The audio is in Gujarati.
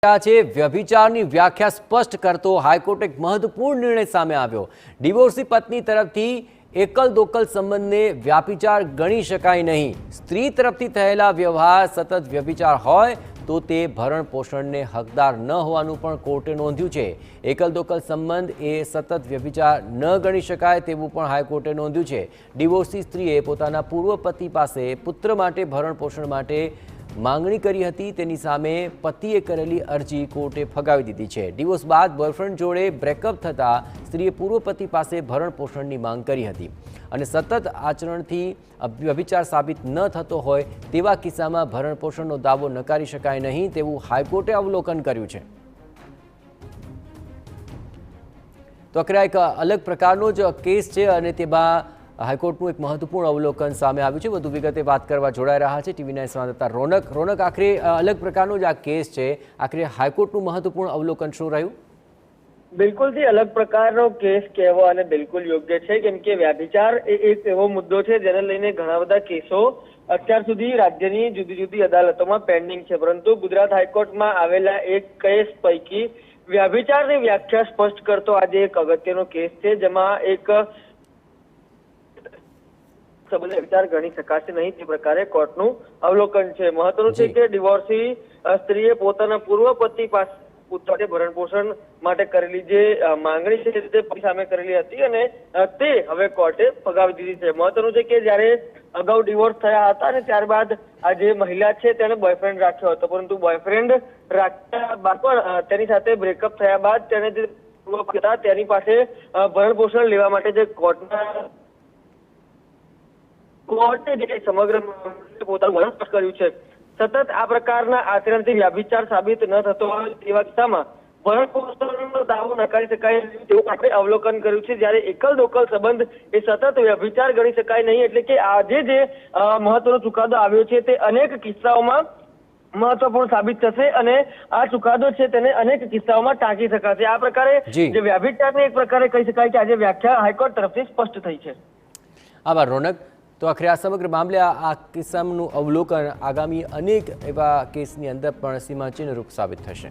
છે વ્યભિચારની વ્યાખ્યા સ્પષ્ટ કરતો હાઈકોર્ટ એક મહત્વપૂર્ણ નિર્ણય સામે આવ્યો। ડિવોર્સી પત્ની તરફથી એકલ દોકલ સંબંધને વ્યાપિચાર ગણી શકાય નહીં। સ્ત્રી તરફથી થયેલા વ્યવહાર સતત વ્યભિચાર હોય તો તે ભરણ પોષણને હકદાર ન હોવાનું પણ કોર્ટે નોંધ્યું છે। એકલ દોકલ સંબંધ એ સતત વ્યભિચાર ન ગણી શકાય તેવું પણ હાઈકોર્ટે નોંધ્યું છે। ડિવોર્સી સ્ત્રીએ પોતાના પૂર્વ પતિ પાસે પુત્ર માટે ભરણ પોષણ માટે માંગણી કરી હતી। તેની સામે પતિએ કરેલી અરજી કોર્ટે ફગાવી દીધી છે। ડિવોર્સ બાદ બોયફ્રેન્ડ જોડે બ્રેકઅપ થતાં સ્ત્રીએ પૂર્વ પતિ પાસે ભરણ પોષણની માંગ કરી હતી અને સતત આચરણથી વ્યભિચાર સાબિત ન થતો હોય તેવા કિસ્સામાં ભરણ પોષણનો દાવો નકારી શકાય નહીં તેવું હાઈકોર્ટે અવલોકન કર્યું છે। તો આખરે એક અલગ પ્રકારનો જ કેસ છે અને તેમાં હાઈકોર્ટનું એક મહત્વપૂર્ણ અવલોકન સામે આવ્યું છે। વધુ વિગતે વાત કરવા જોડાઈ રહ્યા છે ટીવી 9 સંવાદદાતા રોનક આખરે અલગ પ્રકારનો જ આ કેસ છે, આખરે હાઈકોર્ટનું મહત્વપૂર્ણ અવલોકન શું રહ્યું? બિલકુલથી અલગ પ્રકારનો કેસ કહેવો અને બિલકુલ યોગ્ય છે, કેમ કે વ્યભિચાર એ એક એવો મુદ્દો છે જેને લઈને ઘણા બધા કેસો અત્યાર સુધી રાજ્યની જુદી જુદી અદાલતોમાં પેન્ડિંગ છે, પરંતુ ગુજરાત હાઈકોર્ટમાં આવેલા એક કેસ પૈકી વ્યભિચારની વ્યાખ્યા સ્પષ્ટ કરતો આજે એક અગત્યનો કેસ છે, જેમાં એક વિચાર ગણી શકાશે નહીં તે પ્રકારે કોર્ટનું અવલોકન છે। મહત્વનું છે કે ડિવોર્સી સ્ત્રીએ પોતાના પૂર્વ પતિ પાસે પુત્ર ભરણ પોષણ માટે કરેલી જે માંગણી છે તે પતિ સામે કરેલી હતી અને તે હવે કોર્ટે ફગાવી દીધી છે। મહત્વનું છે કે જ્યારે અગાઉ ડિવોર્સ થયા હતા અને ત્યારબાદ આ જે મહિલા છે તેને બોયફ્રેન્ડ રાખ્યો હતો, પરંતુ બોયફ્રેન્ડ રાખ્યા બાદ પણ તેની સાથે બ્રેકઅપ થયા બાદ તેને જે પૂર્વ પતિ હતા તેની પાસે ભરણ પોષણ લેવા માટે જે કોર્ટે જે સમગ્ર પોતાનું વલણ સ્પષ્ટ કર્યું છે। સતત આ પ્રકારના આચરણથી વ્યભિચાર સાબિત ન થતો હોય તેવા કિસ્સામાં ભરણ પોષણનો દાવો નકારી શકાય તેવું આપણે અવલોકન કર્યું છે। જ્યારે એકલ દોકલ સંબંધ એ સતત વ્યભિચાર ગણી શકાય નહીં, એટલે કે આજે જે મહત્વનો ચુકાદો આવ્યો છે તે અનેક કિસ્સાઓમાં મહત્વપૂર્ણ સાબિત થશે અને આ ચુકાદો છે તેને અનેક કિસ્સાઓમાં ટાંકી શકાશે। આ પ્રકારે જે વ્યભિચારની એક પ્રકારે કહી શકાય કે આજે વ્યાખ્યા હાઈકોર્ટ તરફથી સ્પષ્ટ થઈ છે। આભાર રોનક। તો આખરે આ સમગ્ર મામલે આ કિસ્સાનું અવલોકન આગામી અનેક એવા કેસની અંદર પણ સીમાચિહ્નરૂપ સાબિત થશે।